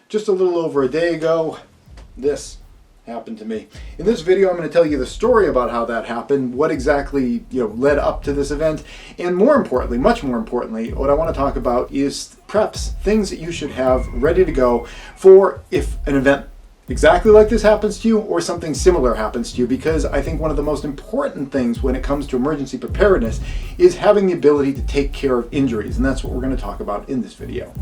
Just a little over a day ago, this happened to me. In this video, I'm going to tell you the story about how that happened, what exactly led up to this event, and more importantly, much more importantly, what I want to talk about is preps, things that you should have ready to go for if an event exactly like this happens to you or something similar happens to you, because I think one of the most important things when it comes to emergency preparedness is having the ability to take care of injuries, and that's what we're going to talk about in this video.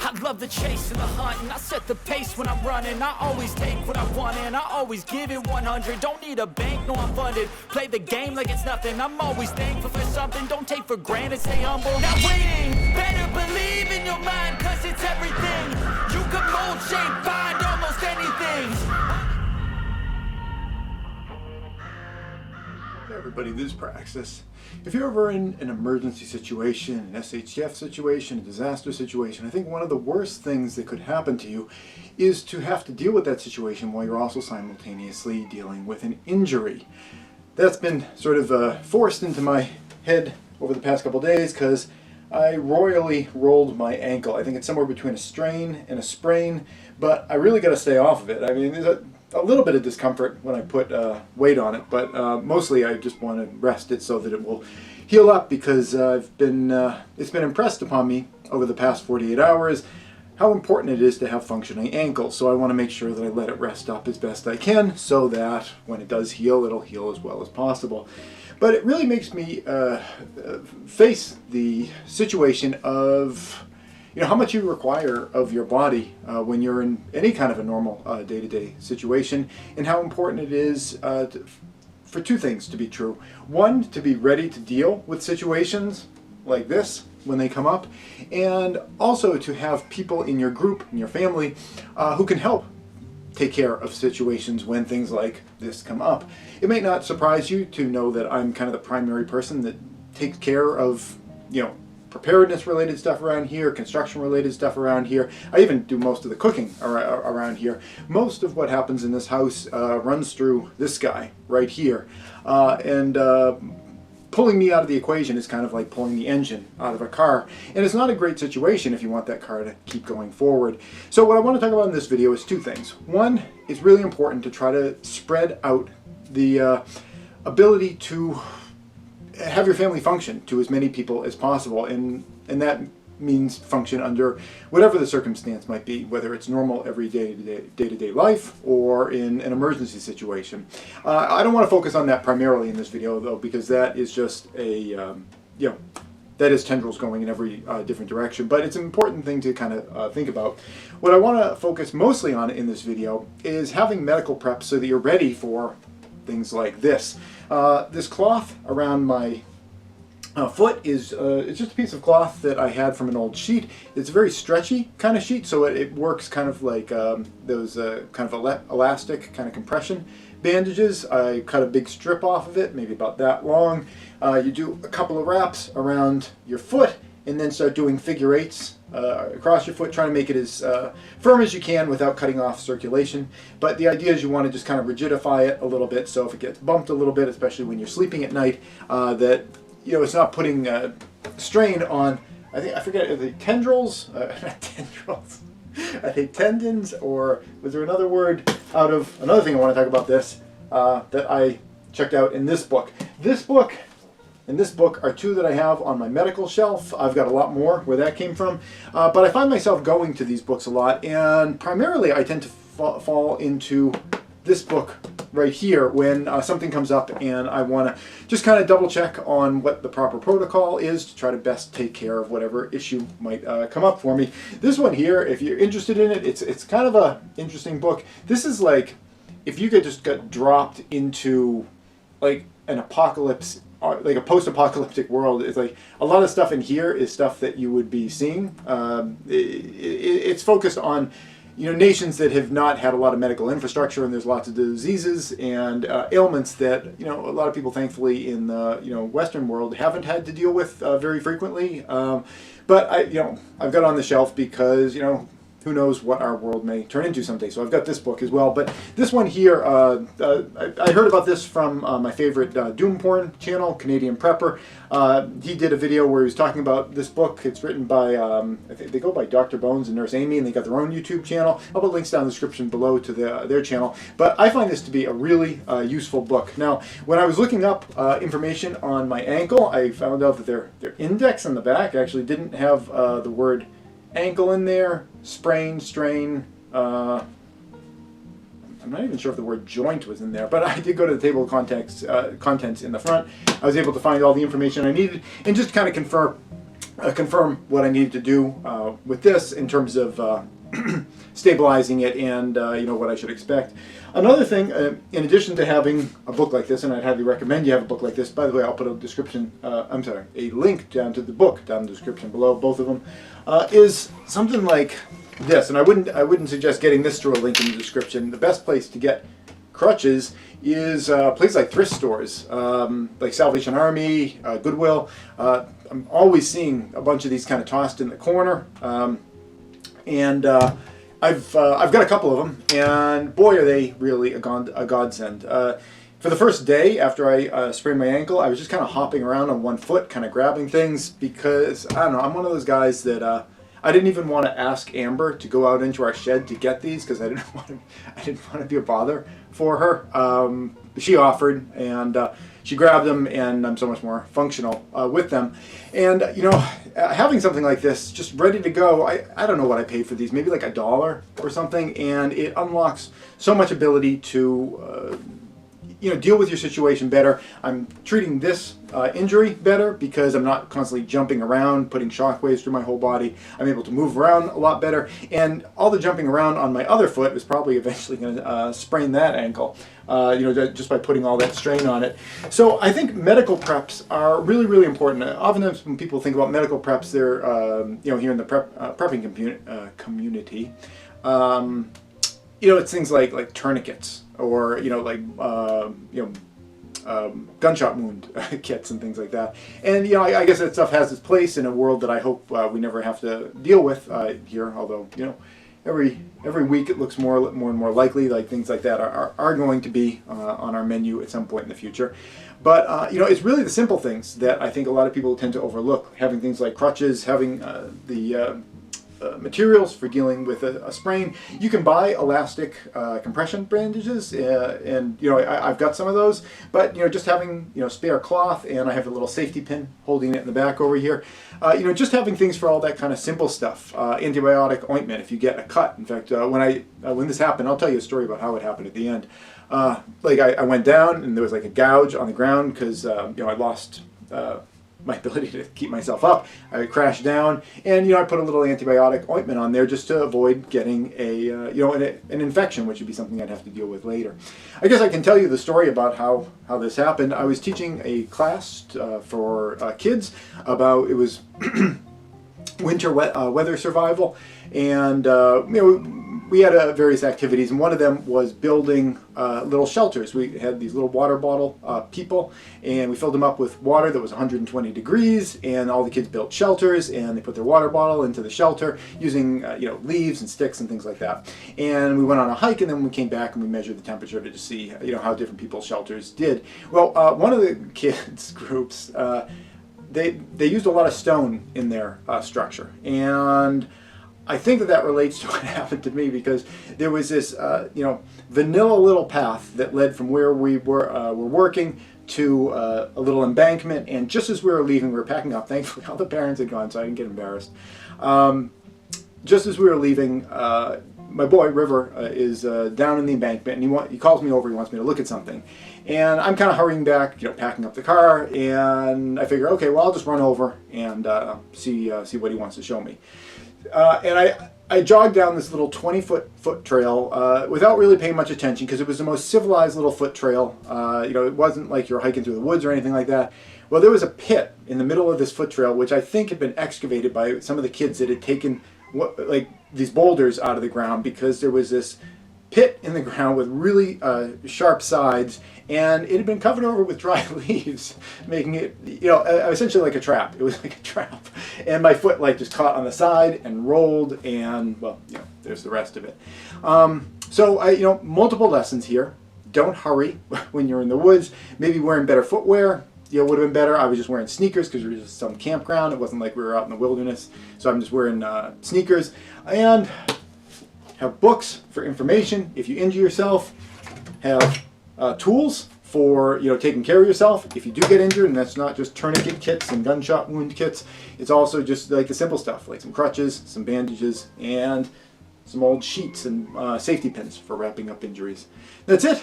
I love the chase and the hunt, and I set the pace when I'm running. I always take what I want and I always give it 100. Don't need a bank, no I'm funded. Play the game like it's nothing. I'm always thankful for something. Don't take for granted, stay humble. Now waiting, better believe in your mind, cause it's everything. You can mold, shape, find almost anything. Everybody, this is Praxis. If you're ever in an emergency situation, an SHTF situation, a disaster situation, I think one of the worst things that could happen to you is to have to deal with that situation while you're also simultaneously dealing with an injury. That's been sort of forced into my head over the past couple days because I royally rolled my ankle. I think it's somewhere between a strain and a sprain, but I really got to stay off of it. I mean, there's a little bit of discomfort when I put weight on it, but mostly I just want to rest it so that it will heal up, because it's been impressed upon me over the past 48 hours how important it is to have functioning ankles. So I want to make sure that I let it rest up as best I can so that when it does heal, it'll heal as well as possible. But it really makes me face the situation of how much you require of your body when you're in any kind of a normal day-to-day situation, and how important it is for two things to be true. One, to be ready to deal with situations like this when they come up, and also to have people in your group, in your family, who can help take care of situations when things like this come up. It may not surprise you to know that I'm kind of the primary person that takes care of, preparedness related stuff around here, construction related stuff around here. I even do most of the cooking around here. Most of what happens in this house runs through this guy right here. And pulling me out of the equation is kind of like pulling the engine out of a car. And it's not a great situation if you want that car to keep going forward. So what I want to talk about in this video is two things. One, it's really important to try to spread out the ability to have your family function to as many people as possible, and that means function under whatever the circumstance might be, whether it's normal everyday day-to-day life or in an emergency situation. I don't want to focus on that primarily in this video though, because that is just a that is tendrils going in every different direction, but it's an important thing to kind of think about. What I want to focus mostly on in this video is having medical prep so that you're ready for things like this. This cloth around my foot is it's just a piece of cloth that I had from an old sheet. It's a very stretchy kind of sheet, so it works kind of like those kind of elastic kind of compression bandages. I cut a big strip off of it, maybe about that long. You do a couple of wraps around your foot and then start doing figure eights across your foot, trying to make it as firm as you can without cutting off circulation. But the idea is you want to just kind of rigidify it a little bit, so if it gets bumped a little bit, especially when you're sleeping at night, that it's not putting strain on, I forget, are they tendrils? Not tendrils. I think tendons, or was there another word out of another thing I want to talk about this that I checked out in this book. This book and this book are two that I have on my medical shelf. I've got a lot more where that came from, but I find myself going to these books a lot, and primarily I tend to fall into this book right here when something comes up and I want to just kind of double check on what the proper protocol is to try to best take care of whatever issue might come up for me. This one here, if you're interested in it, it's kind of a interesting book. This is like if you just got dropped into like an apocalypse, like a post-apocalyptic world. It's like a lot of stuff in here is stuff that you would be seeing. It's focused on nations that have not had a lot of medical infrastructure, and there's lots of diseases and ailments that a lot of people, thankfully, in the Western world haven't had to deal with very frequently. But I've got on the shelf because who knows what our world may turn into someday. So I've got this book as well. But this one here, I heard about this from my favorite Doom Porn channel, Canadian Prepper. He did a video where he was talking about this book. It's written by, I think they go by Dr. Bones and Nurse Amy, and they got their own YouTube channel. I'll put links down in the description below to their channel. But I find this to be a really useful book. Now, when I was looking up information on my ankle, I found out that their index on the back actually didn't have the word ankle in there, sprain, strain. I'm not even sure if the word joint was in there, but I did go to the table of contents in the front. I was able to find all the information I needed and just kind of confirm what I needed to do with this in terms of stabilizing it and you know, what I should expect. Another thing, in addition to having a book like this, and I'd highly recommend you have a book like this. By the way, I'll put a link down to the book down in the description below, both of them, is something like this. And I wouldn't suggest getting this through a link in the description. The best place to get crutches is places like thrift stores, like Salvation Army, Goodwill. I'm always seeing a bunch of these kind of tossed in the corner, and I've got a couple of them, and boy, are they really a godsend. For the first day after I sprained my ankle, I was just kind of hopping around on one foot, kind of grabbing things, because I don't know, I'm one of those guys that I didn't even want to ask Amber to go out into our shed to get these because I didn't want to be a bother for her. She offered, and she grabbed them, and I'm so much more functional with them. And you know, having something like this just ready to go, I don't know what I paid for these, maybe like $1 or something, and it unlocks so much ability to you know, deal with your situation better. I'm treating this injury better because I'm not constantly jumping around, putting shockwaves through my whole body. I'm able to move around a lot better, and all the jumping around on my other foot was probably eventually going to sprain that ankle, you know, just by putting all that strain on it. So I think medical preps are really, really important. Oftentimes when people think about medical preps, they're, you know, here in the prepping community, you know, it's things like tourniquets, or you know, like you know, gunshot wound kits and things like that. And you know, I guess that stuff has its place in a world that I hope we never have to deal with here. Although you know, every week it looks more and more likely like things like that are going to be on our menu at some point in the future. But you know, it's really the simple things that I think a lot of people tend to overlook. Having things like crutches, having the materials for dealing with a sprain. You can buy elastic compression bandages, and you know, I've got some of those. But you know, just having, you know, spare cloth, and I have a little safety pin holding it in the back over here. You know, just having things for all that kind of simple stuff. Antibiotic ointment if you get a cut. In fact, when this happened, I'll tell you a story about how it happened at the end. Like I went down and there was like a gouge on the ground because you know, I lost my ability to keep myself up. I crashed down, and you know, I put a little antibiotic ointment on there just to avoid getting a you know, an infection, which would be something I'd have to deal with later. I guess I can tell you the story about how this happened. I was teaching a class for kids about, it was winter weather survival, and you know, we had various activities, and one of them was building little shelters. We had these little water bottle people, and we filled them up with water that was 120 degrees, and all the kids built shelters, and they put their water bottle into the shelter using you know, leaves and sticks and things like that. And we went on a hike, and then we came back and we measured the temperature to see, you know, how different people's shelters did. Well, one of the kids' groups, they used a lot of stone in their structure, and I think that relates to what happened to me, because there was this you know, vanilla little path that led from where we were working to a little embankment, and just as we were leaving, we were packing up. Thankfully, all the parents had gone, so I didn't get embarrassed. Just as we were leaving, my boy River is down in the embankment, and he calls me over. He wants me to look at something, and I'm kind of hurrying back, you know, packing up the car, and I figure, okay, well, I'll just run over and see what he wants to show me. And I jogged down this little 20-foot trail without really paying much attention, because it was the most civilized little foot trail. You know, it wasn't like you're hiking through the woods or anything like that. Well, there was a pit in the middle of this foot trail, which I think had been excavated by some of the kids that had taken like these boulders out of the ground, because there was this pit in the ground with really sharp sides, and it had been covered over with dry leaves, making it, you know, essentially like a trap. It was like a trap, and my foot like just caught on the side and rolled, and well, you know, there's the rest of it. Multiple lessons here. Don't hurry when you're in the woods. Maybe wearing better footwear, would have been better. I was just wearing sneakers because we were just some campground. It wasn't like we were out in the wilderness. So I'm just wearing sneakers. And have books for information. If you injure yourself, have tools for taking care of yourself if you do get injured, and that's not just tourniquet kits and gunshot wound kits. It's also just like the simple stuff, like some crutches, some bandages, and some old sheets and safety pins for wrapping up injuries. That's it.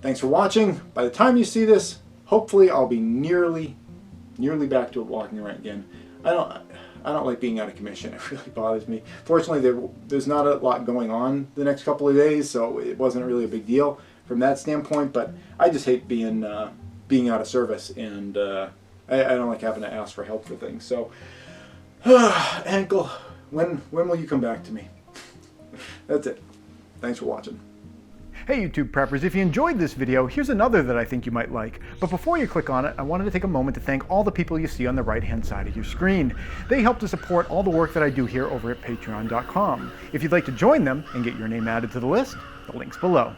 Thanks for watching. By the time you see this, hopefully I'll be nearly back to walking around again. I don't like being out of commission. It really bothers me. Fortunately, there's not a lot going on the next couple of days, so it wasn't really a big deal from that standpoint. But I just hate being out of service, and I don't like having to ask for help for things. So, ankle, when will you come back to me? That's it. Thanks for watching. Hey YouTube preppers, if you enjoyed this video, here's another that I think you might like. But before you click on it, I wanted to take a moment to thank all the people you see on the right-hand side of your screen. They help to support all the work that I do here over at patreon.com. If you'd like to join them and get your name added to the list, the link's below.